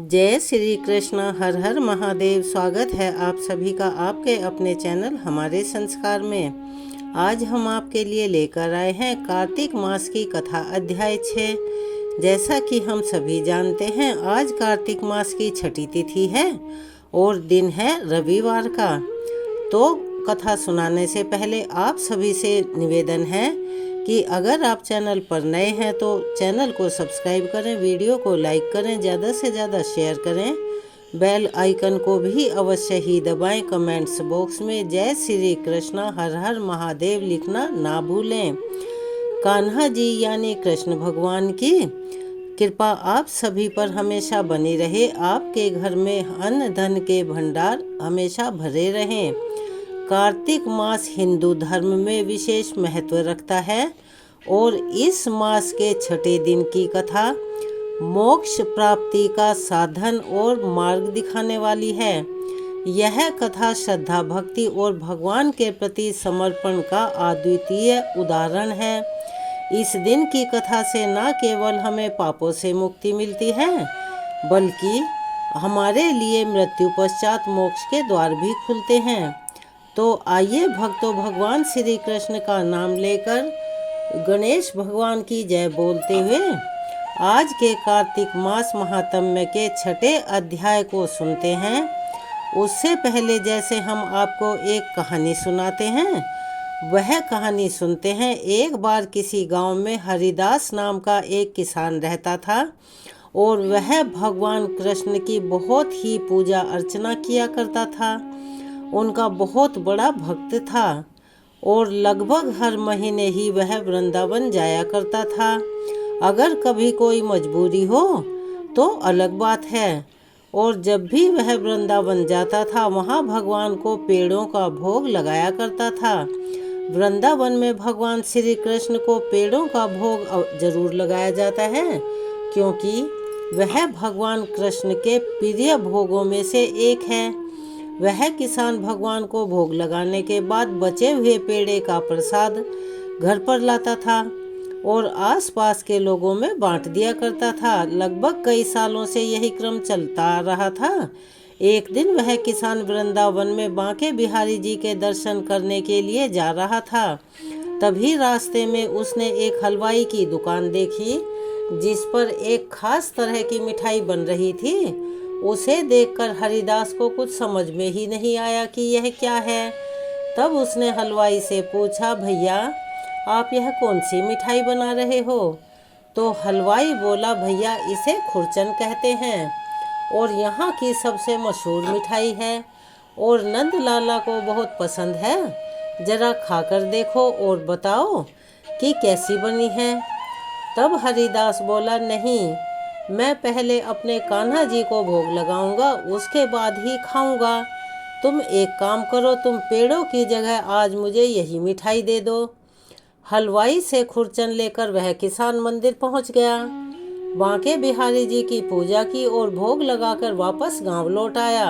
जय श्री कृष्ण। हर हर महादेव। स्वागत है आप सभी का आपके अपने चैनल हमारे संस्कार में। आज हम आपके लिए लेकर आए हैं कार्तिक मास की कथा अध्याय 6। जैसा कि हम सभी जानते हैं आज कार्तिक मास की छठी तिथि है और दिन है रविवार का। तो कथा सुनाने से पहले आप सभी से निवेदन है कि अगर आप चैनल पर नए हैं तो चैनल को सब्सक्राइब करें, वीडियो को लाइक करें, ज़्यादा से ज़्यादा शेयर करें, बेल आइकन को भी अवश्य ही दबाएं। कमेंट्स बॉक्स में जय श्री कृष्ण हर हर महादेव लिखना ना भूलें। कान्हा जी यानी कृष्ण भगवान की कृपा आप सभी पर हमेशा बनी रहे। आपके घर में अन्न धन के भंडार हमेशा भरे रहें। कार्तिक मास हिंदू धर्म में विशेष महत्व रखता है और इस मास के छठे दिन की कथा मोक्ष प्राप्ति का साधन और मार्ग दिखाने वाली है। यह कथा श्रद्धा, भक्ति और भगवान के प्रति समर्पण का अद्वितीय उदाहरण है। इस दिन की कथा से न केवल हमें पापों से मुक्ति मिलती है बल्कि हमारे लिए मृत्यु पश्चात मोक्ष के द्वार भी खुलते हैं। तो आइए भक्तों, भगवान श्री कृष्ण का नाम लेकर गणेश भगवान की जय बोलते हुए आज के कार्तिक मास महात्म्य के छठे अध्याय को सुनते हैं। उससे पहले जैसे हम आपको एक कहानी सुनाते हैं वह कहानी सुनते हैं। एक बार किसी गांव में हरिदास नाम का एक किसान रहता था और वह भगवान कृष्ण की बहुत ही पूजा अर्चना किया करता था। उनका बहुत बड़ा भक्त था और लगभग हर महीने ही वह वृंदावन जाया करता था। अगर कभी कोई मजबूरी हो तो अलग बात है। और जब भी वह वृंदावन जाता था वहाँ भगवान को पेड़ों का भोग लगाया करता था। वृंदावन में भगवान श्री कृष्ण को पेड़ों का भोग जरूर लगाया जाता है क्योंकि वह भगवान कृष्ण के प्रिय भोगों में से एक है। वह किसान भगवान को भोग लगाने के बाद बचे हुए पेड़े का प्रसाद घर पर लाता था और आसपास के लोगों में बांट दिया करता था। लगभग कई सालों से यही क्रम चलता आ रहा था। एक दिन वह किसान वृंदावन में बांके बिहारी जी के दर्शन करने के लिए जा रहा था। तभी रास्ते में उसने एक हलवाई की दुकान देखी जिस पर एक खास तरह की मिठाई बन रही थी। उसे देखकर हरिदास को कुछ समझ में ही नहीं आया कि यह क्या है। तब उसने हलवाई से पूछा, भैया आप यह कौन सी मिठाई बना रहे हो? तो हलवाई बोला, भैया इसे खुरचन कहते हैं और यहाँ की सबसे मशहूर मिठाई है और नंद लाला को बहुत पसंद है। जरा खाकर देखो और बताओ कि कैसी बनी है। तब हरिदास बोला, नहीं, मैं पहले अपने कान्हा जी को भोग लगाऊंगा, उसके बाद ही खाऊंगा। तुम एक काम करो, तुम पेड़ों की जगह आज मुझे यही मिठाई दे दो। हलवाई से खुरचन लेकर वह किसान मंदिर पहुंच गया, बांके बिहारी जी की पूजा की और भोग लगाकर वापस गांव लौट आया।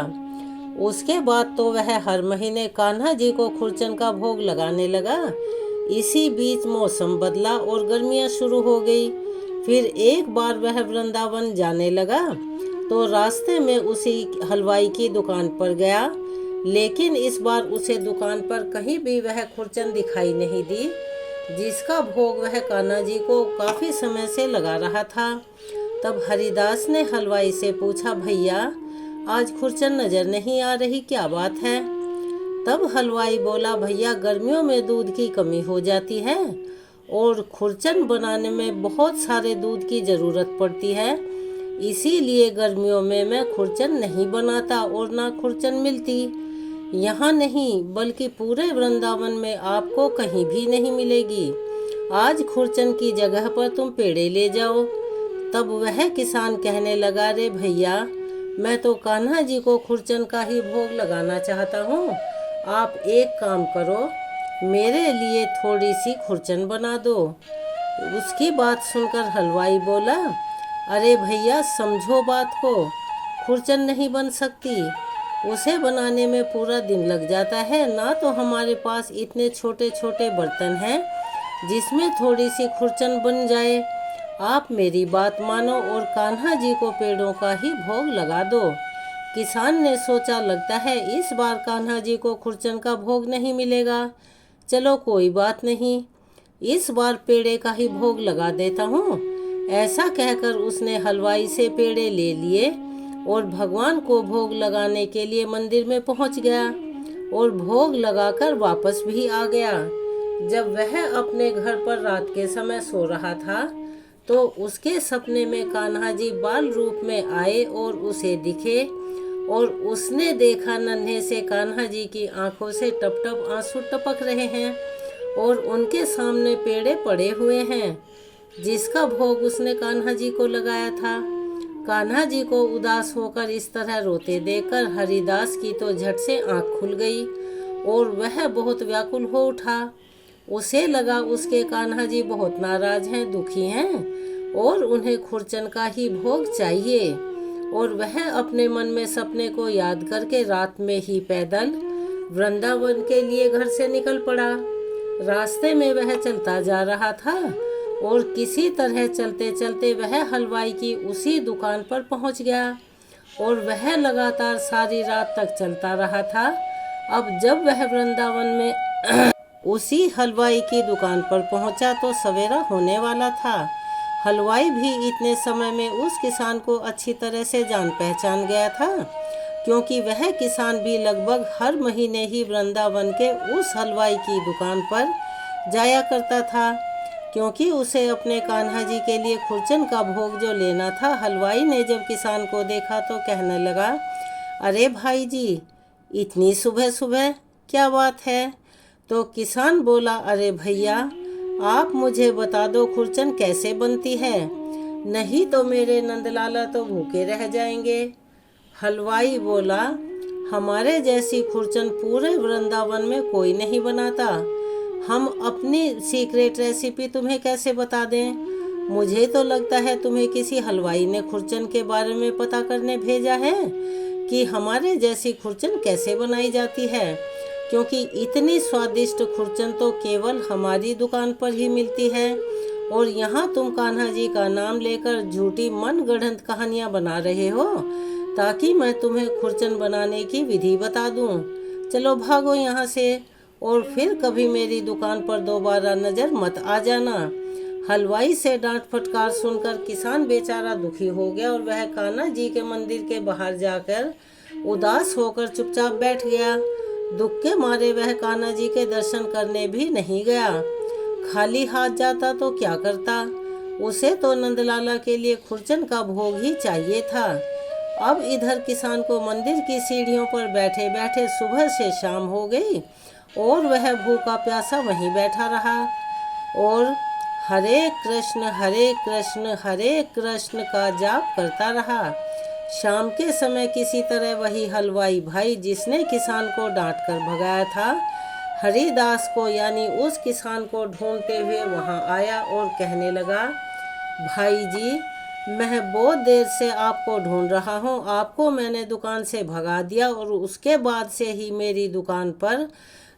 उसके बाद तो वह हर महीने कान्हा जी को खुरचन का भोग लगाने लगा। इसी बीच मौसम बदला और गर्मियां शुरू हो गई। फिर एक बार वह वृंदावन जाने लगा तो रास्ते में उसी हलवाई की दुकान पर गया, लेकिन इस बार उसे दुकान पर कहीं भी वह खुरचन दिखाई नहीं दी जिसका भोग वह कान्हा जी को काफ़ी समय से लगा रहा था। तब हरिदास ने हलवाई से पूछा, भैया आज खुरचन नज़र नहीं आ रही, क्या बात है? तब हलवाई बोला, भैया गर्मियों में दूध की कमी हो जाती है और खुरचन बनाने में बहुत सारे दूध की ज़रूरत पड़ती है, इसीलिए गर्मियों में मैं खुरचन नहीं बनाता और ना खुरचन मिलती। यहाँ नहीं बल्कि पूरे वृंदावन में आपको कहीं भी नहीं मिलेगी। आज खुरचन की जगह पर तुम पेड़े ले जाओ। तब वह किसान कहने लगा, रे भैया मैं तो कान्हा जी को खुरचन का ही भोग लगाना चाहता हूँ। आप एक काम करो, मेरे लिए थोड़ी सी खुरचन बना दो। उसकी बात सुनकर हलवाई बोला, अरे भैया समझो बात को, खुरचन नहीं बन सकती, उसे बनाने में पूरा दिन लग जाता है। ना तो हमारे पास इतने छोटे छोटे बर्तन हैं जिसमें थोड़ी सी खुरचन बन जाए। आप मेरी बात मानो और कान्हा जी को पेड़ों का ही भोग लगा दो। किसान ने सोचा, लगता है इस बार कान्हा जी को खुरचन का भोग नहीं मिलेगा। चलो कोई बात नहीं, इस बार पेड़े का ही भोग लगा देता हूँ। ऐसा कहकर उसने हलवाई से पेड़े ले लिए और भगवान को भोग लगाने के लिए मंदिर में पहुँच गया और भोग लगाकर वापस भी आ गया। जब वह अपने घर पर रात के समय सो रहा था तो उसके सपने में कान्हा जी बाल रूप में आए और उसे दिखे और उसने देखा नन्हे से कान्हा जी की आंखों से टप टप आंसू टपक रहे हैं और उनके सामने पेड़े पड़े हुए हैं जिसका भोग उसने कान्हा जी को लगाया था। कान्हा जी को उदास होकर इस तरह रोते देखकर हरिदास की तो झट से आंख खुल गई और वह बहुत व्याकुल हो उठा। उसे लगा उसके कान्हा जी बहुत नाराज हैं, दुखी हैं और उन्हें खुरचन का ही भोग चाहिए। और वह अपने मन में सपने को याद करके रात में ही पैदल वृंदावन के लिए घर से निकल पड़ा। रास्ते में वह चलता जा रहा था और किसी तरह चलते चलते वह हलवाई की उसी दुकान पर पहुंच गया और वह लगातार सारी रात तक चलता रहा था। अब जब वह वृंदावन में उसी हलवाई की दुकान पर पहुंचा तो सवेरा होने वाला था। हलवाई भी इतने समय में उस किसान को अच्छी तरह से जान पहचान गया था, क्योंकि वह किसान भी लगभग हर महीने ही वृंदावन के उस हलवाई की दुकान पर जाया करता था, क्योंकि उसे अपने कान्हा जी के लिए खुरचन का भोग जो लेना था। हलवाई ने जब किसान को देखा तो कहने लगा, अरे भाई जी, इतनी सुबह सुबह क्या बात है? तो किसान बोला, अरे भैया, आप मुझे बता दो खुरचन कैसे बनती है, नहीं तो मेरे नंदलाला तो भूखे रह जाएंगे। हलवाई बोला, हमारे जैसी खुरचन पूरे वृंदावन में कोई नहीं बनाता, हम अपनी सीक्रेट रेसिपी तुम्हें कैसे बता दें? मुझे तो लगता है तुम्हें किसी हलवाई ने खुरचन के बारे में पता करने भेजा है कि हमारे जैसी खुरचन कैसे बनाई जाती है, क्योंकि इतनी स्वादिष्ट खुरचन तो केवल हमारी दुकान पर ही मिलती है और यहाँ तुम कान्हा जी का नाम लेकर झूठी मनगढ़ंत कहानियाँ बना रहे हो ताकि मैं तुम्हें खुरचन बनाने की विधि बता दूँ। चलो भागो यहाँ से और फिर कभी मेरी दुकान पर दोबारा नज़र मत आ जाना। हलवाई से डांट फटकार सुनकर किसान बेचारा दुखी हो गया और वह कान्हा जी के मंदिर के बाहर जाकर उदास होकर चुपचाप बैठ गया। दुख के मारे वह कान्हा जी के दर्शन करने भी नहीं गया। खाली हाथ जाता तो क्या करता, उसे तो नंदलाला के लिए खुरचन का भोग ही चाहिए था। अब इधर किसान को मंदिर की सीढ़ियों पर बैठे बैठे सुबह से शाम हो गई और वह भूखा प्यासा वहीं बैठा रहा और हरे कृष्ण हरे कृष्ण हरे कृष्ण का जाप करता रहा। शाम के समय किसी तरह वही हलवाई भाई जिसने किसान को डांट कर भगाया था, हरिदास को यानी उस किसान को ढूंढते हुए वहां आया और कहने लगा, भाई जी, मैं बहुत देर से आपको ढूंढ रहा हूं। आपको मैंने दुकान से भगा दिया और उसके बाद से ही मेरी दुकान पर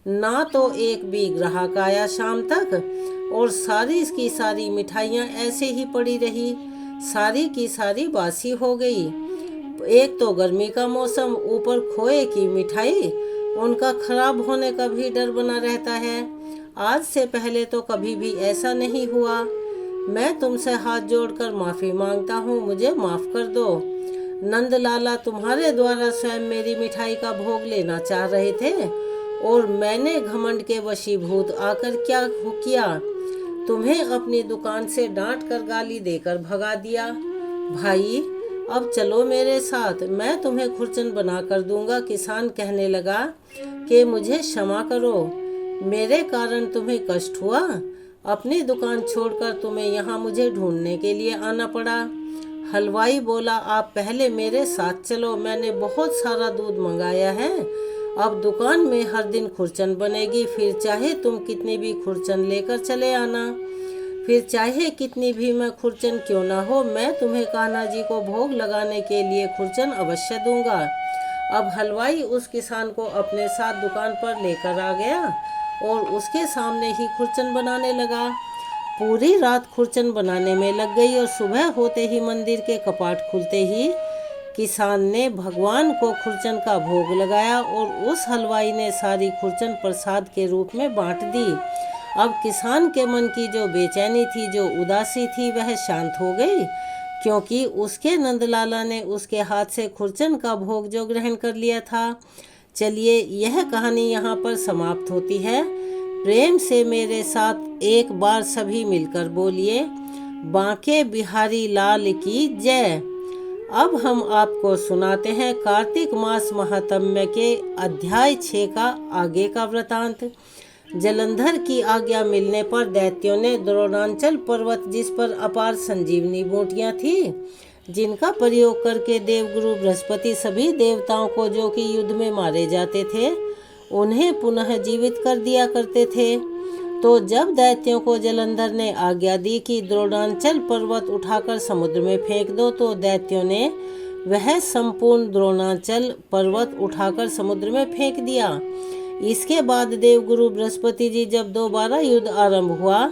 ना तो एक भी ग्राहक आया शाम तक और सारी की सारी मिठाइयाँ ऐसे ही पड़ी रही, सारी की सारी बासी हो गई। एक तो गर्मी का मौसम, ऊपर खोए की मिठाई, उनका खराब होने का भी डर बना रहता है। आज से पहले तो कभी भी ऐसा नहीं हुआ। मैं तुमसे हाथ जोड़कर माफ़ी मांगता हूँ, मुझे माफ़ कर दो। नंदलाला तुम्हारे द्वारा स्वयं मेरी मिठाई का भोग लेना चाह रहे थे और मैंने घमंड के वशीभूत आकर क्या किया, तुम्हें अपनी दुकान से डांट कर गाली देकर भगा दिया। भाई, अब चलो मेरे साथ, मैं तुम्हें खुरचन बना कर दूंगा। किसान कहने लगा कि मुझे क्षमा करो, मेरे कारण तुम्हें कष्ट हुआ, अपनी दुकान छोड़कर तुम्हें यहाँ मुझे ढूंढने के लिए आना पड़ा। हलवाई बोला, आप पहले मेरे साथ चलो, मैंने बहुत सारा दूध मंगाया है, अब दुकान में हर दिन खुरचन बनेगी, फिर चाहे तुम कितनी भी खुरचन लेकर चले आना, फिर चाहे कितनी भी मैं खुरचन क्यों ना हो, मैं तुम्हें कान्हा जी को भोग लगाने के लिए खुरचन अवश्य दूंगा। अब हलवाई उस किसान को अपने साथ दुकान पर लेकर आ गया और उसके सामने ही खुरचन बनाने लगा। पूरी रात खुरचन बनाने में लग गई और सुबह होते ही मंदिर के कपाट खुलते ही किसान ने भगवान को खुरचन का भोग लगाया और उस हलवाई ने सारी खुरचन प्रसाद के रूप में बांट दी। अब किसान के मन की जो बेचैनी थी, जो उदासी थी, वह शांत हो गई, क्योंकि उसके नंदलाला ने उसके हाथ से खुरचन का भोग जो ग्रहण कर लिया था। चलिए, यह कहानी यहाँ पर समाप्त होती है। प्रेम से मेरे साथ एक बार सभी मिलकर बोलिए, बांके बिहारी लाल की जय। अब हम आपको सुनाते हैं कार्तिक मास महात्म्य के अध्याय 6 का आगे का वृतांत। जलंधर की आज्ञा मिलने पर दैत्यों ने द्रोणांचल पर्वत, जिस पर अपार संजीवनी बूटियां थी, जिनका प्रयोग करके देवगुरु बृहस्पति सभी देवताओं को जो कि युद्ध में मारे जाते थे, उन्हें पुनः जीवित कर दिया करते थे। तो जब दैत्यों को जलंधर ने आज्ञा दी कि द्रोणांचल पर्वत उठाकर समुद्र में फेंक दो, तो दैत्यों ने वह संपूर्ण द्रोणांचल पर्वत उठाकर समुद्र में फेंक दिया। इसके बाद देवगुरु बृहस्पति जी जब दोबारा युद्ध आरंभ हुआ,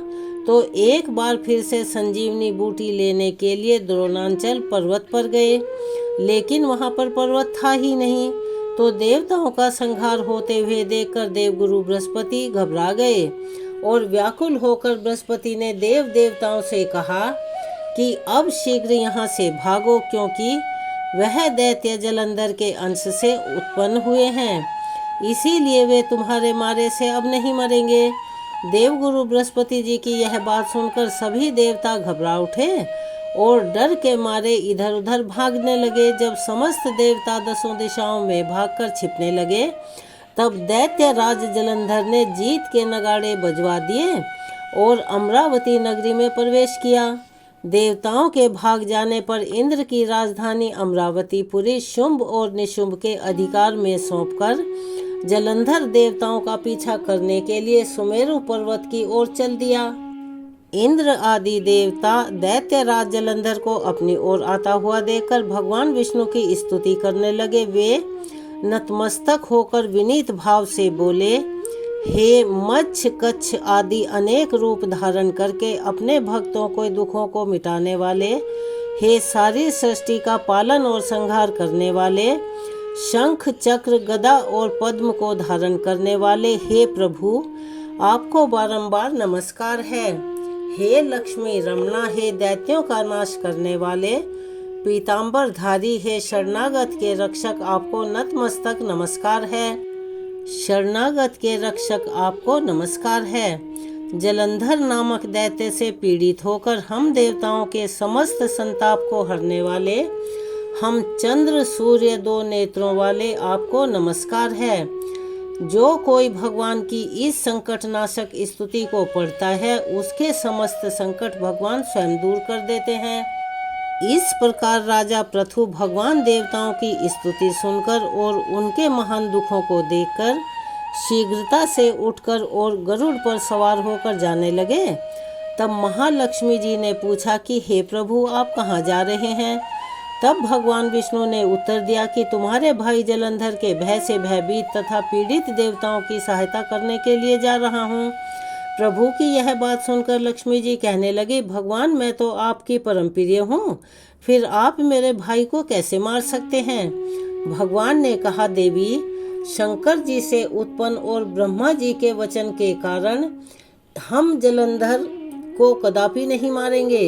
तो एक बार फिर से संजीवनी बूटी लेने के लिए द्रोणांचल पर्वत पर गए, लेकिन वहां पर पर्वत था ही नहीं। तो देवताओं का संहार होते हुए देखकर देवगुरु बृहस्पति घबरा गए और व्याकुल होकर बृहस्पति ने देव देवताओं से कहा कि अब शीघ्र यहाँ से भागो, क्योंकि वह दैत्य जलंधर के अंश से उत्पन्न हुए हैं, इसीलिए वे तुम्हारे मारे से अब नहीं मरेंगे। देवगुरु बृहस्पति जी की यह बात सुनकर सभी देवता घबरा उठे और डर के मारे इधर उधर भागने लगे। जब समस्त देवता दसों दिशाओं में भागकर छिपने लगे, तब दैत्य राज जलंधर ने जीत के नगाड़े बजवा दिए और अमरावती नगरी में प्रवेश किया। देवताओं के भाग जाने पर इंद्र की राजधानी अमरावतीपुरी शुंभ और निशुंभ के अधिकार में सौंपकर जलंधर देवताओं का पीछा करने के लिए सुमेरु पर्वत की ओर चल दिया। इंद्र आदि देवता दैत्य राज जलंधर को अपनी ओर आता हुआ देखकर भगवान विष्णु की स्तुति करने लगे। वे नतमस्तक होकर विनीत भाव से बोले, हे मच्छ कच्छ आदि अनेक रूप धारण करके अपने भक्तों के दुखों को मिटाने वाले, हे सारी सृष्टि का पालन और संहार करने वाले, शंख चक्र गदा और पद्म को धारण करने वाले, हे प्रभु आपको बारंबार नमस्कार है। हे लक्ष्मी रमणा, हे दैत्यों का नाश करने वाले, पीतांबर धारी, हे शरणागत के रक्षक आपको नतमस्तक नमस्कार है। शरणागत के रक्षक आपको नमस्कार है। जलंधर नामक दैत्य से पीड़ित होकर हम देवताओं के समस्त संताप को हरने वाले, हम चंद्र सूर्य दो नेत्रों वाले आपको नमस्कार है। जो कोई भगवान की इस संकटनाशक स्तुति को पढ़ता है, उसके समस्त संकट भगवान स्वयं दूर कर देते हैं। इस प्रकार राजा पृथु भगवान देवताओं की स्तुति सुनकर और उनके महान दुखों को देखकर शीघ्रता से उठकर और गरुड़ पर सवार होकर जाने लगे। तब महालक्ष्मी जी ने पूछा कि हे प्रभु आप कहाँ जा रहे हैं? तब भगवान विष्णु ने उत्तर दिया कि तुम्हारे भाई जलंधर के भय से भयभीत तथा पीड़ित देवताओं की सहायता करने के लिए जा रहा हूँ। प्रभु की यह बात सुनकर लक्ष्मी जी कहने लगी, भगवान मैं तो आपकी परम प्रिय हूँ, फिर आप मेरे भाई को कैसे मार सकते हैं? भगवान ने कहा, देवी शंकर जी से उत्पन्न और ब्रह्मा जी के वचन के कारण हम जलंधर को कदापि नहीं मारेंगे।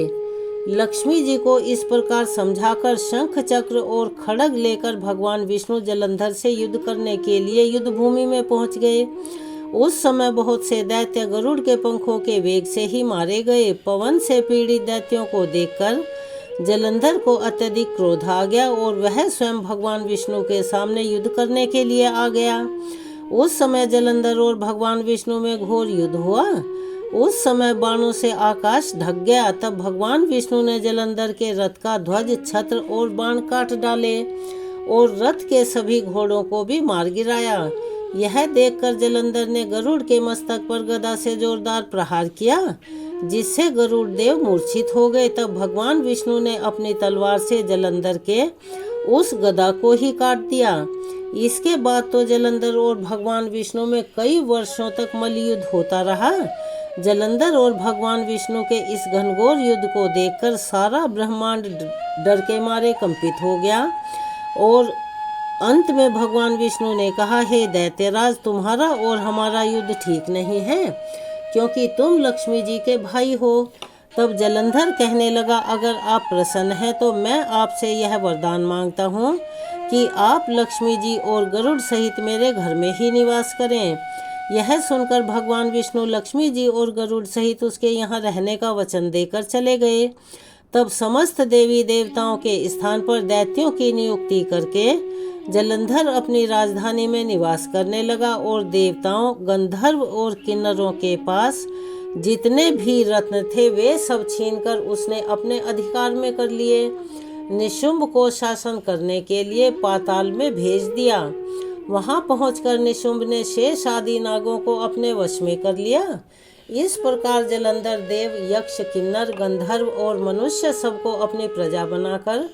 लक्ष्मी जी को इस प्रकार समझाकर शंख चक्र और खड्ग लेकर भगवान विष्णु जलंधर से युद्ध करने के लिए युद्ध भूमि में पहुंच गए। उस समय बहुत से दैत्य गरुड़ के पंखों के वेग से ही मारे गए। पवन से पीड़ित दैत्यों को देखकर जलंधर को अत्यधिक क्रोध आ गया और वह स्वयं भगवान विष्णु के सामने युद्ध करने के लिए आ गया। उस समय जलंधर और भगवान विष्णु में घोर युद्ध हुआ। उस समय बाणों से आकाश ढक गया। तब भगवान विष्णु ने जलंधर के रथ का ध्वज, छत्र और बाण काट डाले और रथ के सभी घोड़ों को भी मार गिराया। यह देखकर जलंधर ने गरुड़ के मस्तक पर गदा से जोरदार प्रहार किया, जिससे गरुड़ देव मूर्छित हो गए। तब भगवान विष्णु ने अपनी तलवार से जलंधर के उस गदा को ही काट दिया। इसके बाद तो जलंधर और भगवान विष्णु में कई वर्षों तक मल्लयुद्ध होता रहा। जलंधर और भगवान विष्णु के इस घनघोर युद्ध को देखकर सारा ब्रह्मांड डर के मारे कंपित हो गया और अंत में भगवान विष्णु ने कहा, हे दैत्यराज, तुम्हारा और हमारा युद्ध ठीक नहीं है, क्योंकि तुम लक्ष्मी जी के भाई हो। तब जलंधर कहने लगा, अगर आप प्रसन्न हैं तो मैं आपसे यह वरदान मांगता हूँ कि आप लक्ष्मी जी और गरुड़ सहित मेरे घर में ही निवास करें। यह सुनकर भगवान विष्णु लक्ष्मी जी और गरुड़ सहित उसके यहाँ रहने का वचन देकर चले गए। तब समस्त देवी देवताओं के स्थान पर दैत्यों की नियुक्ति करके जलंधर अपनी राजधानी में निवास करने लगा और देवताओं, गंधर्व और किन्नरों के पास जितने भी रत्न थे वे सब छीनकर उसने अपने अधिकार में कर लिए। निशुंभ को शासन करने के लिए पाताल में भेज दिया। वहां पहुंचकर निशुंभ ने शेष आदि नागों को अपने वश में कर लिया। इस प्रकार जलंधर देव, यक्ष, किन्नर, गंधर्व और मनुष्य सबको अपनी प्रजा बनाकर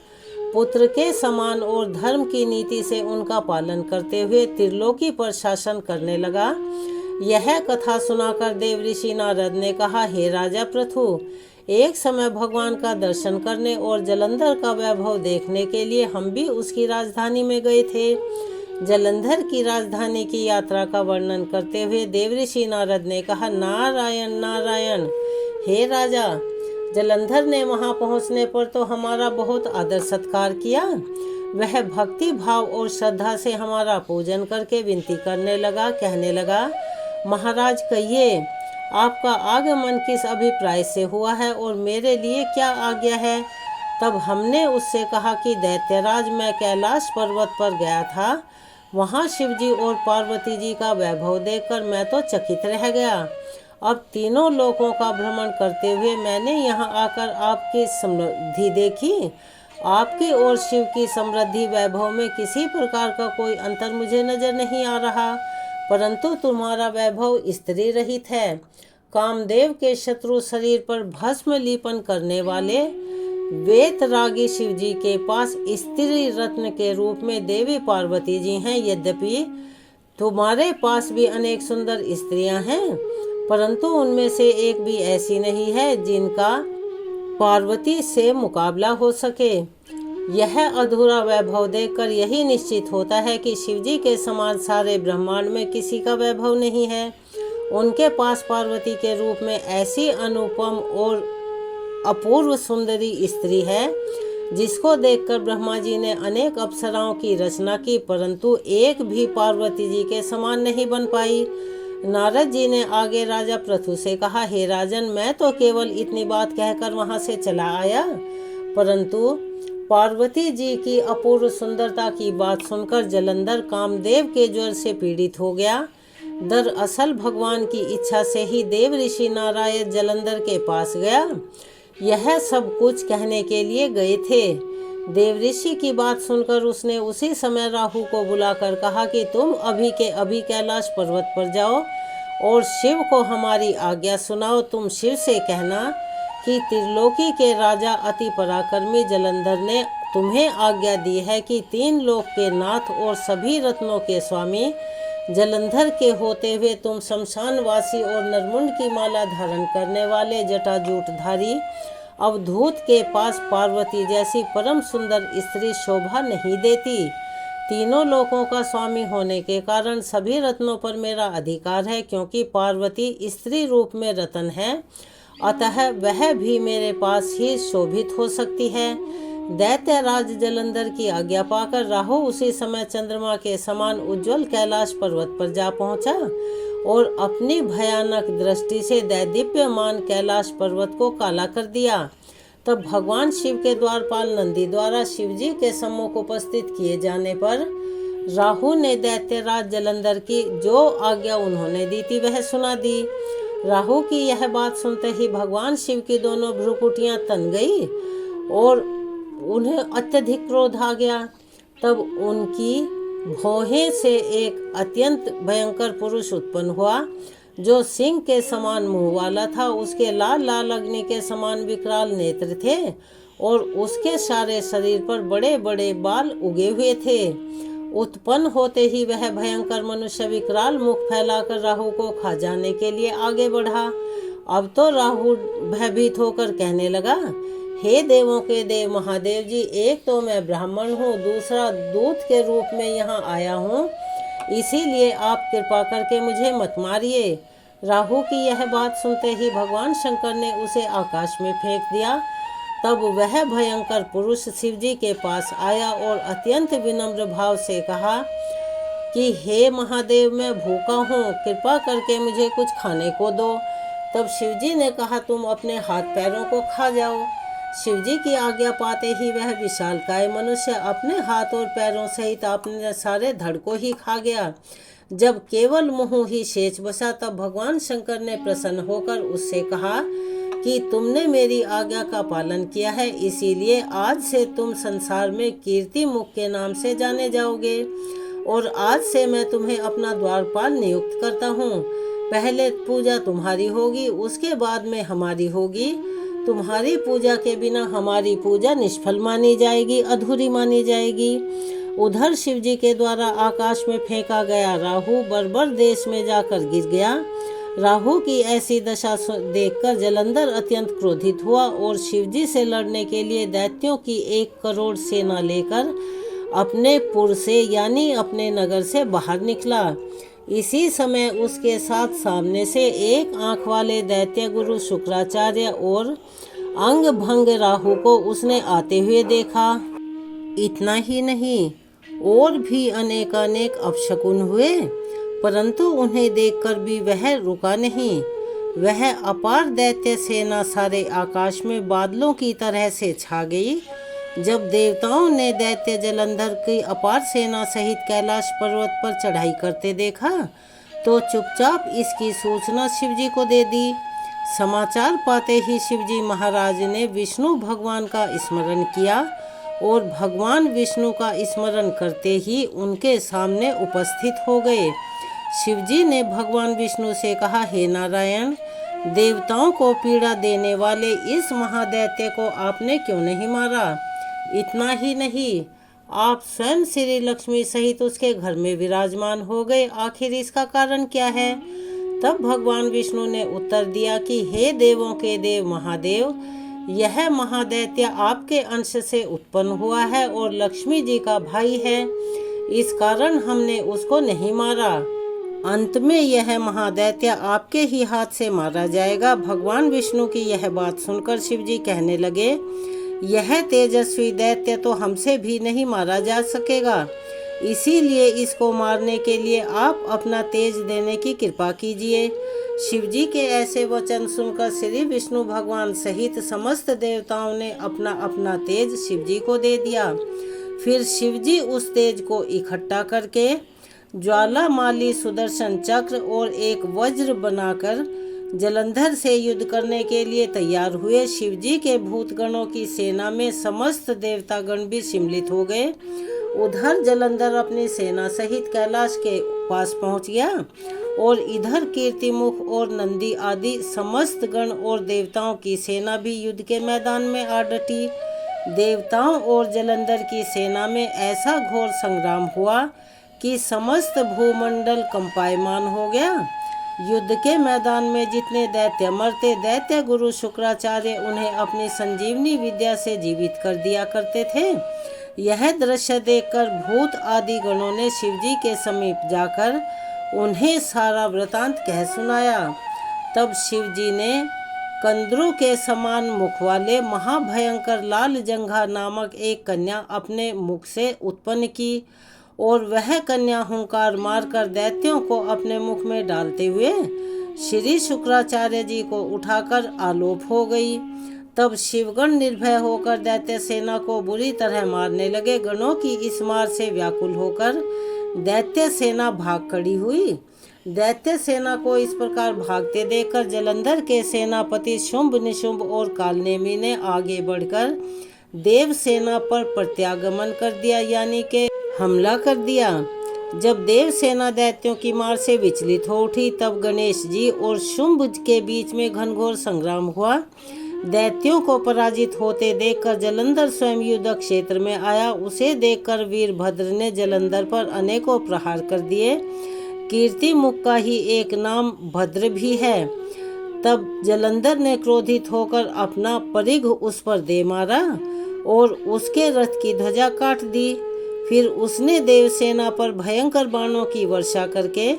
पुत्र के समान और धर्म की नीति से उनका पालन करते हुए त्रिलोकी पर शासन करने लगा। यह कथा सुनाकर देव ऋषि नारद ने कहा, हे राजा पृथु, एक समय भगवान का दर्शन करने और जलंधर का वैभव देखने के लिए हम भी उसकी राजधानी में गए थे। जलंधर की राजधानी की यात्रा का वर्णन करते हुए देवऋषि नारद ने कहा, नारायण नारायण, हे राजा, जलंधर ने वहां पहुंचने पर तो हमारा बहुत आदर सत्कार किया। वह भक्ति भाव और श्रद्धा से हमारा पूजन करके विनती करने लगा, कहने लगा, महाराज कहिए, आपका आगमन किस अभिप्राय से हुआ है और मेरे लिए क्या आज्ञा है। तब हमने उससे कहा कि दैत्यराज, मैं कैलाश पर्वत पर गया था। वहाँ शिवजी और पार्वती जी का वैभव देखकर मैं तो चकित रह गया। अब तीनों लोकों का भ्रमण करते हुए मैंने यहाँ आकर आपकी समृद्धि देखी। आपकी और शिव की समृद्धि वैभव में किसी प्रकार का कोई अंतर मुझे नजर नहीं आ रहा, परंतु तुम्हारा वैभव स्त्री रहित है। कामदेव के शत्रु शरीर पर भस्म लेपन करने वाले वेतरागी शिव जी के पास स्त्री रत्न के रूप में देवी पार्वती जी हैं। यद्यपि तुम्हारे पास भी अनेक सुंदर स्त्रियां हैं, परंतु उनमें से एक भी ऐसी नहीं है जिनका पार्वती से मुकाबला हो सके। यह अधूरा वैभव देखकर यही निश्चित होता है कि शिवजी के समान सारे ब्रह्मांड में किसी का वैभव नहीं है। उनके पास पार्वती के रूप में ऐसी अनुपम और अपूर्व सुंदरी स्त्री है जिसको देखकर ब्रह्मा जी ने अनेक अप्सराओं की रचना की, परंतु एक भी पार्वती जी के समान नहीं बन पाई। नारद जी ने आगे राजा पृथु से कहा, हे राजन, मैं तो केवल इतनी बात कहकर वहां से चला आया, परंतु पार्वती जी की अपूर्व सुंदरता की बात सुनकर जलंधर कामदेव के ज्वर से पीड़ित हो गया। दरअसल भगवान की इच्छा से ही देव ऋषि नारायण जलंधर के पास गया। यह सब कुछ कहने के लिए गए थे। देव ऋषि की बात सुनकर उसने उसी समय राहु को बुलाकर कहा कि तुम अभी के अभी कैलाश पर्वत पर जाओ और शिव को हमारी आज्ञा सुनाओ। तुम शिव से कहना कि त्रिलोकी के राजा अति पराक्रमी जलंधर ने तुम्हें आज्ञा दी है कि तीन लोक के नाथ और सभी रत्नों के स्वामी जलंधर के होते हुए तुम शमशानवासी और नरमुंड की माला धारण करने वाले जटाजूटधारी अवधूत के पास पार्वती जैसी परम सुंदर स्त्री शोभा नहीं देती। तीनों लोकों का स्वामी होने के कारण सभी रत्नों पर मेरा अधिकार है, क्योंकि पार्वती स्त्री रूप में रत्न है, अतः वह भी मेरे पास ही शोभित हो सकती है। दैत्यराज जलंधर की आज्ञा पाकर राहु उसी समय चंद्रमा के समान उज्जवल कैलाश पर्वत पर जा पहुंचा और अपनी भयानक दृष्टि से दैदीप्यमान कैलाश पर्वत को काला कर दिया। तब भगवान शिव के द्वारपाल नंदी द्वारा शिवजी के सम्मुख उपस्थित किए जाने पर राहु ने दैत्यराज जलंधर की जो आज्ञा उन्होंने दी थी वह सुना दी। राहु की यह बात सुनते ही भगवान शिव की दोनों भ्रुकुटियां तन गई और उन्हें अत्यधिक क्रोध आ गया। तब उनकी भौहें से एक अत्यंत भयंकर पुरुष उत्पन्न हुआ जो सिंह के समान मुंह वाला था। उसके लाल लाल अग्नि के समान विकराल नेत्र थे और उसके सारे शरीर पर बड़े बड़े बाल उगे हुए थे। उत्पन्न होते ही वह भयंकर मनुष्य विकराल मुख फैलाकर राहु को खा जाने के लिए आगे बढ़ा अब तो राहु भयभीत होकर कहने लगा, हे देवों के देव महादेव जी, एक तो मैं ब्राह्मण हूँ, दूसरा दूत के रूप में यहाँ आया हूँ, इसीलिए आप कृपा करके मुझे मत मारिए। राहु की यह बात सुनते ही भगवान शंकर ने उसे आकाश में फेंक दिया। तब वह भयंकर पुरुष शिवजी के पास आया और अत्यंत विनम्र भाव से कहा कि हे महादेव, मैं भूखा हूँ, कृपा करके मुझे कुछ खाने को दो। तब शिवजी ने कहा, तुम अपने हाथ पैरों को खा जाओ। शिवजी की आज्ञा पाते ही वह विशालकाय मनुष्य अपने हाथ और पैरों सहित अपने सारे धड़ को ही खा गया। जब केवल मुंह ही शेष बचा, तब भगवान शंकर ने प्रसन्न होकर उससे कहा कि तुमने मेरी आज्ञा का पालन किया है, इसीलिए आज से तुम संसार में कीर्ति मुख के नाम से जाने जाओगे और आज से मैं तुम्हें अपना द्वारपाल नियुक्त करता हूँ। पहले पूजा तुम्हारी होगी, उसके बाद में हमारी होगी। तुम्हारी पूजा के बिना हमारी पूजा निष्फल मानी जाएगी, अधूरी मानी जाएगी। उधर शिवजी के द्वारा आकाश में फेंका गया राहु बर्बर देश में जाकर गिर गया। राहु की ऐसी दशा देखकर जलंधर अत्यंत क्रोधित हुआ और शिवजी से लड़ने के लिए दैत्यों की 1 करोड़ सेना लेकर अपने पुर से यानी अपने नगर से बाहर निकला। इसी समय उसके साथ सामने से एक आंख वाले दैत्य गुरु शुक्राचार्य और अंग भंग राहु को उसने आते हुए देखा। इतना ही नहीं, और भी अनेकानेक अपशकुन हुए, परंतु उन्हें देखकर भी वह रुका नहीं। वह अपार दैत्य सेना सारे आकाश में बादलों की तरह से छा गई। जब देवताओं ने दैत्य जलंधर की अपार सेना सहित कैलाश पर्वत पर चढ़ाई करते देखा, तो चुपचाप इसकी सूचना शिवजी को दे दी। समाचार पाते ही शिवजी महाराज ने विष्णु भगवान का स्मरण किया और भगवान विष्णु का स्मरण करते ही उनके सामने उपस्थित हो गए। शिवजी ने भगवान विष्णु से कहा, हे नारायण, देवताओं को पीड़ा देने वाले इस महादैत्य को आपने क्यों नहीं मारा? इतना ही नहीं, आप स्वयं श्री लक्ष्मी सहित उसके घर में विराजमान हो गए, आखिर इसका कारण क्या है? तब भगवान विष्णु ने उत्तर दिया कि हे देवों के देव महादेव, यह महादैत्य आपके अंश से उत्पन्न हुआ है और लक्ष्मी जी का भाई है, इस कारण हमने उसको नहीं मारा। अंत में यह महादैत्य आपके ही हाथ से मारा जाएगा। भगवान विष्णु की यह बात सुनकर शिवजी कहने लगे, यह तेजस्वी दैत्य तो हमसे भी नहीं मारा जा सकेगा, इसीलिए इसको मारने के लिए आप अपना तेज देने की कृपा कीजिए। शिवजी के ऐसे वचन सुनकर श्री विष्णु भगवान सहित समस्त देवताओं ने अपना अपना तेज शिवजी को दे दिया। फिर शिवजी उस तेज को इकट्ठा करके ज्वालामाली सुदर्शन चक्र और एक वज्र बनाकर जलंधर से युद्ध करने के लिए तैयार हुए। शिवजी के भूतगणों की सेना में समस्त देवतागण भी सम्मिलित हो गए। उधर जलंधर अपनी सेना सहित कैलाश के पास पहुंच गया और इधर कीर्तिमुख और नंदी आदि समस्त गण और देवताओं की सेना भी युद्ध के मैदान में आ डटी। देवताओं और जलंधर की सेना में ऐसा घोर संग्राम हुआ कि समस्त भूमंडल कंपायमान हो गया। युद्ध के मैदान में जितने दैत्य मरते, दैत्य गुरु शुक्राचार्य उन्हें अपनी संजीवनी विद्या से जीवित कर दिया करते थे। यह दृश्य देखकर भूत आदि गणों ने शिवजी के समीप जाकर उन्हें सारा वृतांत कह सुनाया। तब शिवजी ने कंदरू के समान मुख वाले महाभयंकर लाल जंघा नामक एक कन्या अपने मुख से उत्पन्न की और वह कन्या हुंकार मारकर दैत्यों को अपने मुख में डालते हुए श्री शुक्राचार्य जी को उठाकर आलोप हो गई। तब शिवगण निर्भय होकर दैत्य सेना को बुरी तरह मारने लगे। गणों की इस मार से व्याकुल होकर दैत्य सेना भाग खड़ी हुई। दैत्य सेना को इस प्रकार भागते देखकर जलंधर के सेनापति शुंभ, निशुंभ और कालनेमी ने आगे बढ़कर देव सेना पर प्रत्यागमन कर दिया, यानी कि हमला कर दिया। जब देव सेना दैत्यों की मार से विचलित हो उठी, तब गणेश जी और शुंभ के बीच में घनघोर संग्राम हुआ। दैत्यों को पराजित होते देखकर जलंधर स्वयं युद्ध क्षेत्र में आया। उसे देखकर वीरभद्र ने जलंधर पर अनेकों प्रहार कर दिए। कीर्तिमुख का ही एक नाम भद्र भी है। तब जलंधर ने क्रोधित होकर अपना परिघ उस पर दे मारा और उसके रथ की ध्वजा काट दी। फिर उसने देवसेना पर भयंकर बाणों की वर्षा करके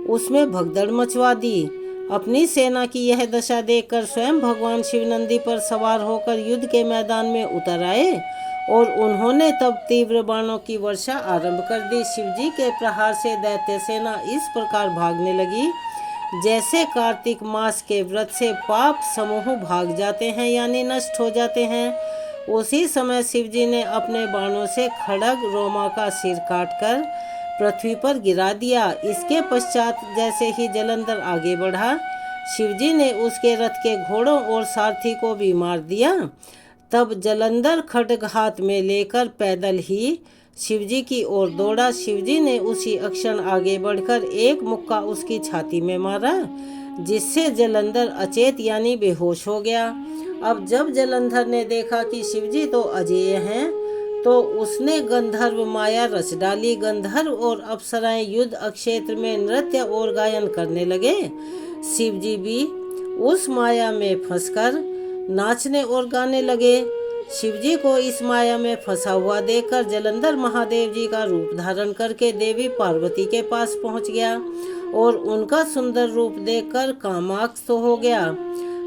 उसमें भगदड़ मचवा दी। अपनी सेना की यह दशा देखकर स्वयं भगवान शिव नंदी पर सवार होकर युद्ध के मैदान में उतर आए और उन्होंने तब तीव्र बाणों की वर्षा आरंभ कर दी। शिवजी के प्रहार से दैत्य सेना इस प्रकार भागने लगी जैसे कार्तिक मास के व्रत से पाप समूह भाग जाते हैं यानी नष्ट हो जाते हैं। उसी समय शिवजी ने अपने बाणों से खड़ग रोमा का सिर काटकर पृथ्वी पर गिरा दिया। इसके पश्चात जैसे ही जलंधर आगे बढ़ा, शिवजी ने उसके रथ के घोड़ों और सारथी को भी मार दिया। तब जलंधर खड्ग हाथ में लेकर पैदल ही शिवजी की ओर दौड़ा। शिवजी ने उसी अक्षण आगे बढ़कर एक मुक्का उसकी छाती में मारा, जिससे जलंधर अचेत यानी बेहोश हो गया। अब जब जलंधर ने देखा कि शिवजी तो अजेय हैं, तो उसने गंधर्व माया रच डाली। गंधर्व और अप्सराएं युद्ध क्षेत्र में नृत्य और गायन करने लगे। शिवजी भी उस माया में फंसकर नाचने और गाने लगे। शिवजी को इस माया में फंसा हुआ देखकर जलंधर महादेव जी का रूप धारण करके देवी पार्वती के पास पहुंच गया और उनका सुंदर रूप देखकर कामाक्ष हो गया।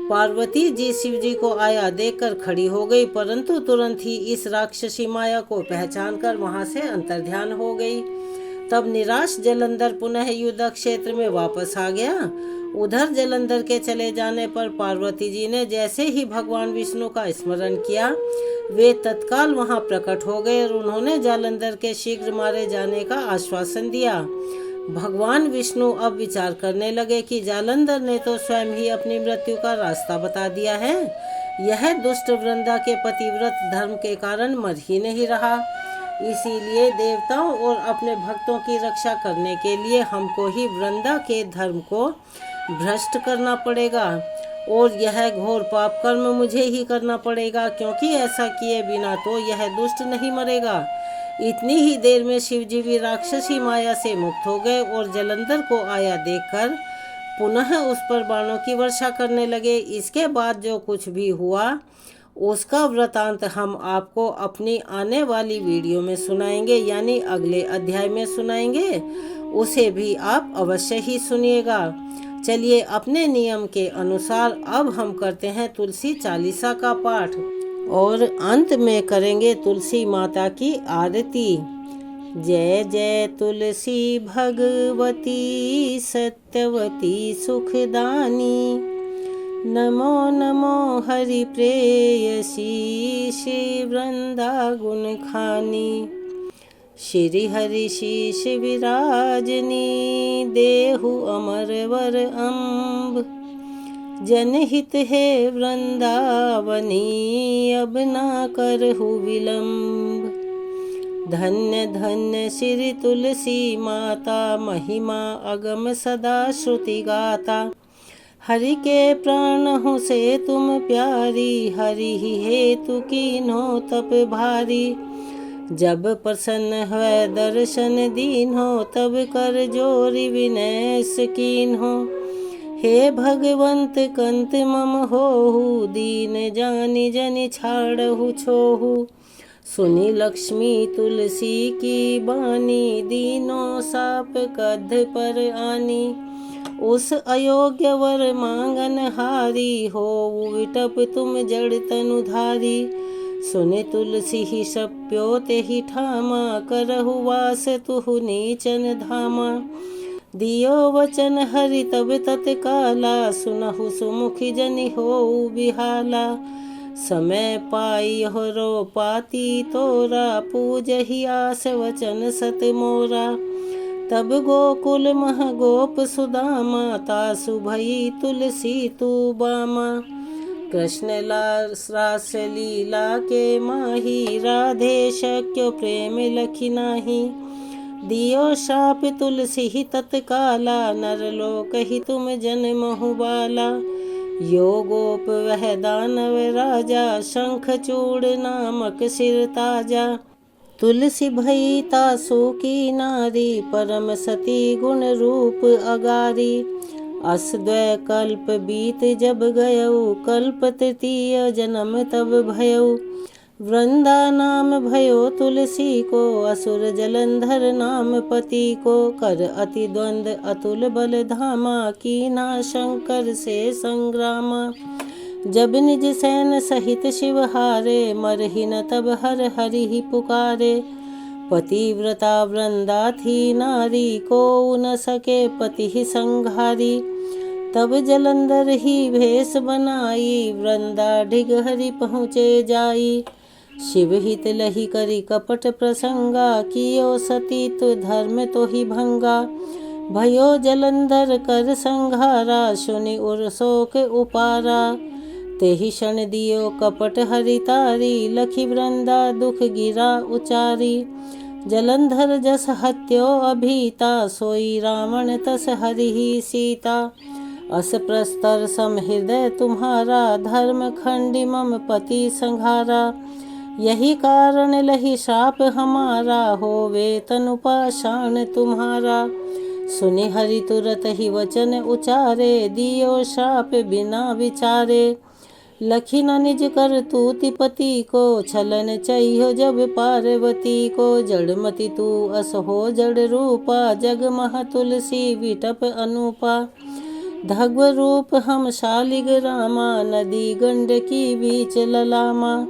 पार्वती जी शिवजी को आया देखकर खड़ी हो गई, परंतु तुरंत ही इस राक्षसी माया को पहचानकर वहां से अंतर्ध्यान हो गई। तब निराश जलंधर पुनः युद्ध क्षेत्र में वापस आ गया। उधर जलंधर के चले जाने पर पार्वती जी ने जैसे ही भगवान विष्णु का स्मरण किया, वे तत्काल वहां प्रकट हो गए और उन्होंने जालंधर के शीघ्र मारे जाने का आश्वासन दिया। भगवान विष्णु अब विचार करने लगे कि जालंधर ने तो स्वयं ही अपनी मृत्यु का रास्ता बता दिया है। यह दुष्ट वृंदा के पतिव्रत धर्म के कारण मर ही नहीं रहा। इसीलिए देवताओं और अपने भक्तों की रक्षा करने के लिए हमको ही वृंदा के धर्म को भ्रष्ट करना पड़ेगा और यह घोर पाप कर्म मुझे ही करना पड़ेगा, क्योंकि ऐसा किए बिना तो यह दुष्ट नहीं मरेगा। इतनी ही देर में शिवजी भी राक्षसी माया से मुक्त हो गए और जलंधर को आया देखकर पुनः उस पर बाणों की वर्षा करने लगे। इसके बाद जो कुछ भी हुआ उसका वृतांत हम आपको अपनी आने वाली वीडियो में सुनाएंगे, यानी अगले अध्याय में सुनाएंगे। उसे भी आप अवश्य ही सुनिएगा। चलिए अपने नियम के अनुसार अब हम करते हैं तुलसी चालीसा का पाठ और अंत में करेंगे तुलसी माता की आरती। जय जय तुलसी भगवती सत्यवती सुखदानी, नमो नमो हरि प्रेयसी श्री वृंदा गुण खानी। श्री हरि शीश विराजनी, देहु अमर वर अम्ब। जनहित है वृंदावनी, अब ना करहु विलम्ब। धन्य धन्य श्री तुलसी माता, महिमा अगम सदा श्रुति गाता। हरि के प्राण हो से तुम प्यारी, हरि ही हेतु कीन्हो तप भारी। जब प्रसन्न है दर्शन दीन्हो, तब कर जोरी विनय कीन्हो। हे भगवंत कंत मम होहु, दीन जानि जनि छाड़हु छोहु। सुनी लक्ष्मी तुलसी की बानी, दीनों साप कद्ध पर आनी। उस अयोग्य वर मांगन हारी, हो विटप तुम जड़ तनु धारी। सुने तुलसी ही सप्यो ते ही ठामा, करहु वास तुहु नीचन धामा। दियो वचन हरि तब तत्काला, सुनहु सुमुखी जनि होउ बिहाला। समय पाई हो रो पाती तोरा, पूजहि आस वचन सत मोरा। तब गोकुल मह गोप सुदामा, तासु भई तुलसी तू बामा। कृष्ण रास लीला के माही, राधे शक्य प्रेम लखी नाही। दियो शाप तुलसी ही तत्काला, नरलोक ही तुम जन्महु बाला। यो गोप वह दानव राजा, शंख चूड़ नामक सिर ताजा। तुलसी भई तासु की नारी, परम सती गुण रूप अगारी। अस द्वै कल्प बीत जब गयऊ, कल्प तृतीय जन्म तब भयऊ। वृंदा नाम भयो तुलसी को, असुर जलंधर नाम पति को। कर अति द्वंद अतुल बल धामा, कीना शंकर से संग्रामा। जब निज सैन सहित शिव हारे, मरहि न तब हर हरि ही पुकारे। पतिव्रता वृंदा थी नारी, को न सके पति ही संघारी। तब जलंधर ही भेष बनाई, वृंदा ढिग हरि पहुँचे जाई। शिव हित लही करी कपट प्रसंगा, कियो सती तो धर्म तो ही भंगा। भयो जलंधर कर संघारा, सुनि उर शोक उपारा। तेहि क्षण दियो कपट हरितारी, लखी वृंदा दुख गिरा उचारी। जलंधर जस हत्यो अभीता, सोई रावण तस हरि ही सीता। अस प्रस्तर सम हृदय तुम्हारा, धर्म खंडी मम पति संघारा। यही कारण लही शाप हमारा, होवे तनु पाषाण तुम्हारा। सुनि हरि तुरत ही वचन उचारे, दियो शाप बिना विचारे। लखी न निज कर तूति पति को, छलन चाहियो जब पार्वती को। जड़मति तू अस हो जड़ रूपा, जग मह तुलसी विटप अनूपा। धग्व रूप हम शालिग रामा, नदी गंडकी बीच ललामा।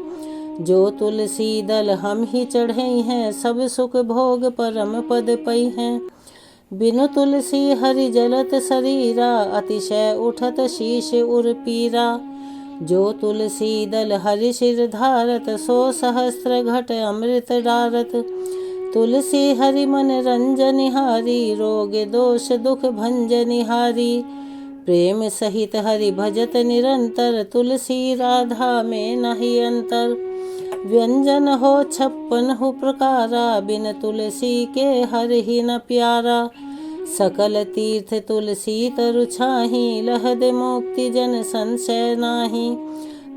जो तुलसी दल हम ही चढ़े हैं, सब सुख भोग परम पद पई हैं। बिनु तुलसी हरि जलत शरीरा, अतिशय उठत शीश उर पीरा। जो तुलसी दल हरि सिर धारत, सो सहस्त्र घट अमृत डारत। तुलसी हरि मन रंजनिहारी, रोग दोष दुख भंजनिहारी। प्रेम सहित हरि भजत निरंतर, तुलसी राधा में नहीं अंतर। व्यंजन हो 56 प्रकारा, बिन तुलसी के हर ही न प्यारा। सकल तीर्थ तुलसी तरु छाही, लहद मुक्ति जन संशय नाही।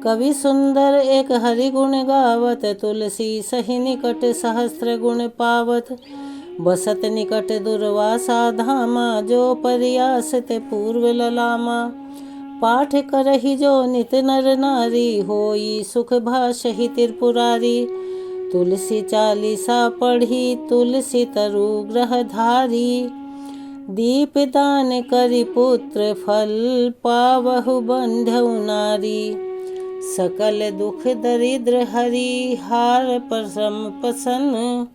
कवि सुंदर एक हरि गुण गावत, तुलसी सही निकट सहस्त्र गुण पावत। बसत निकट दुर्वासा धामा, जो प्रयास ते पूर्व ललामा। पाठ करहि जो नित नर नारी, होई सुख भाषहि त्रिपुरारी। तुलसी चालीसा पढ़ी, तुलसी तरु ग्रह धारी। दीप दान करि पुत्र फल, पावहु बंधु नारी। सकल दुख दरिद्र हरि, हार परम प्रसन्न।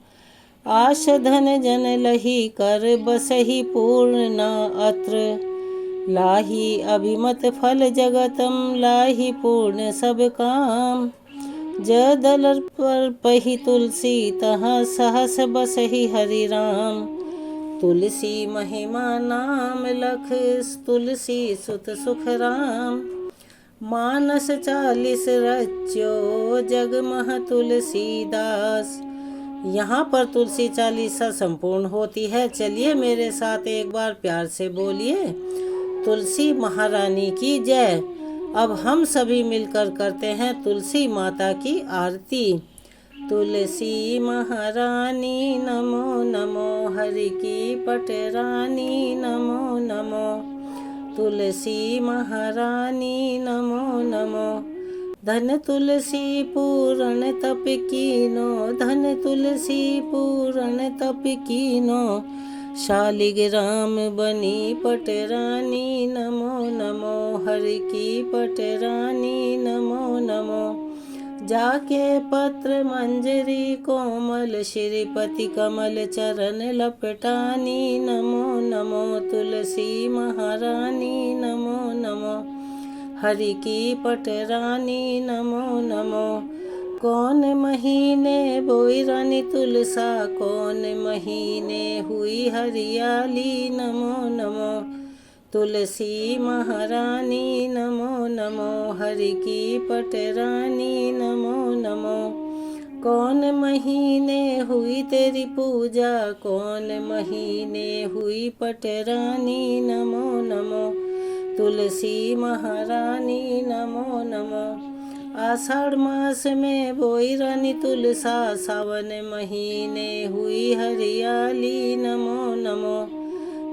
आश धन जन लही कर, बसहि पूर्ण न अत्र। लाही अभिमत फल जगतम, लाही पूर्ण सब काम। जदल पर पही तुलसी, तहाँ सहस बसहि हरि राम। तुलसी महिमा नाम लख, तुलसी सुत सुख राम। मानस 40 रच्यो, जग मह तुलसीदास। यहाँ पर तुलसी चालीसा संपूर्ण होती है। चलिए मेरे साथ एक बार प्यार से बोलिए, तुलसी महारानी की जय। अब हम सभी मिलकर करते हैं तुलसी माता की आरती। तुलसी महारानी नमो नमो, हरि की पटरानी नमो नमो। तुलसी महारानी नमो नमो। धन तुलसी पूरण तप कीनो, धन तुलसी पूरण तप कीनो। शालिग राम बनी पटरानी नमो नमो, हरि की पटरानी नमो नमो। जाके पत्र मंजरी कोमल, श्रीपति कमल चरण लपटानी नमो नमो। तुलसी महारानी नमो नमो, हरि की पटरानी नमो नमो। कौन महीने बोई रानी तुलसा, कौन महीने हुई हरियाली नमो नमो। तुलसी महारानी नमो नमो, हरि की पटरानी नमो नमो। कौन महीने हुई तेरी पूजा, कौन महीने हुई पटरानी नमो नमो। तुलसी महारानी नमो नमो। आषाढ़ मास में बोई रानी तुलसा, सावन महीने हुई हरियाली नमो नमो।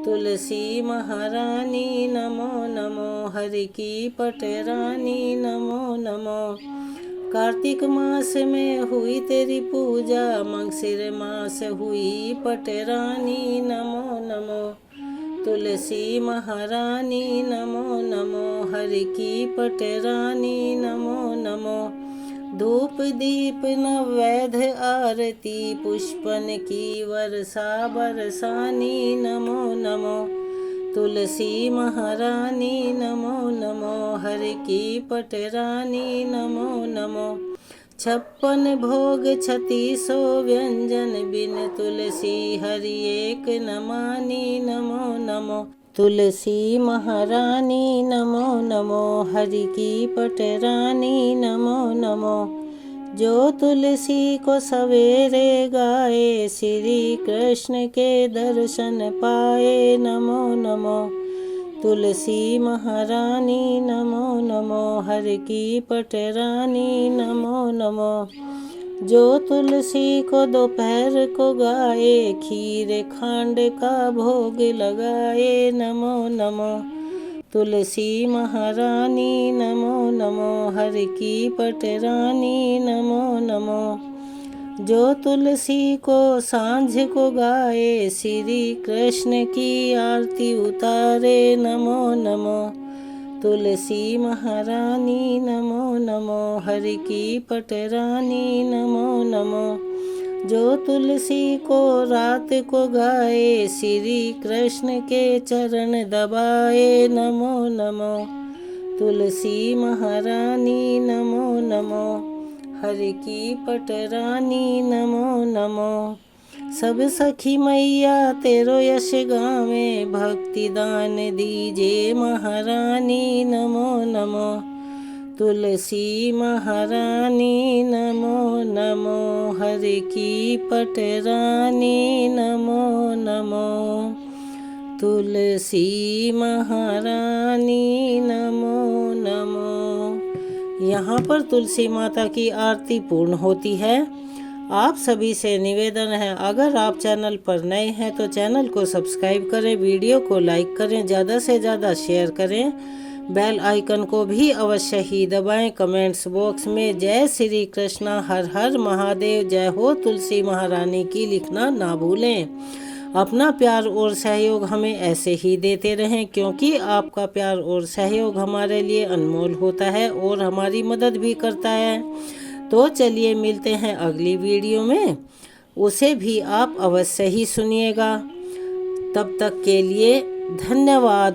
तुलसी महारानी नमो नमो, हरि की पटरानी नमो नमो। कार्तिक मास में हुई तेरी पूजा, मंगसिर मास हुई पटरानी नमो नमो। तुलसी महारानी नमो नमो, हरि की पटरानी नमो नमो। धूप दीप नवैध आरती, पुष्पन की वर्षा बरसानी नमो नमो। तुलसी महारानी नमो नमो, हरि की पटरानी नमो नमो। 56 भोग 36 व्यंजन, बिन तुलसी हरि एक न मानी नमो नमो। तुलसी महारानी नमो नमो, हरि की पटरानी नमो नमो। जो तुलसी को सवेरे गाए, श्री कृष्ण के दर्शन पाए नमो नमो। तुलसी महारानी नमो नमो, हरि की पटरानी नमो नमो। जो तुलसी को दोपहर को गाए, खीर खांड का भोग लगाए नमो नमो। तुलसी महारानी नमो नमो, हरि की पटरानी नमो नमो। जो तुलसी को सांझ को गाए, श्री कृष्ण की आरती उतारे नमो नमो। तुलसी महारानी नमो नमो, हरि की पटरानी नमो नमो। जो तुलसी को रात को गाए, श्री कृष्ण के चरण दबाए नमो नमो। तुलसी महारानी नमो नमो, हरि की पटरानी नमो नमो। सब सखी मैया तेरो यश गावे, भक्ति दान दीजे महारानी नमो नमो। तुलसी महारानी नमो नमो, हरि की पटरानी नमो नमो। तुलसी महारानी नमो नमो। यहाँ पर तुलसी माता की आरती पूर्ण होती है। आप सभी से निवेदन है, अगर आप चैनल पर नए हैं तो चैनल को सब्सक्राइब करें, वीडियो को लाइक करें, ज़्यादा से ज़्यादा शेयर करें, बेल आइकन को भी अवश्य ही दबाएं। कमेंट्स बॉक्स में जय श्री कृष्णा, हर हर महादेव, जय हो तुलसी महारानी की लिखना ना भूलें। अपना प्यार और सहयोग हमें ऐसे ही देते रहें, क्योंकि आपका प्यार और सहयोग हमारे लिए अनमोल होता है और हमारी मदद भी करता है। तो चलिए मिलते हैं अगली वीडियो में, उसे भी आप अवश्य ही सुनिएगा। तब तक के लिए धन्यवाद।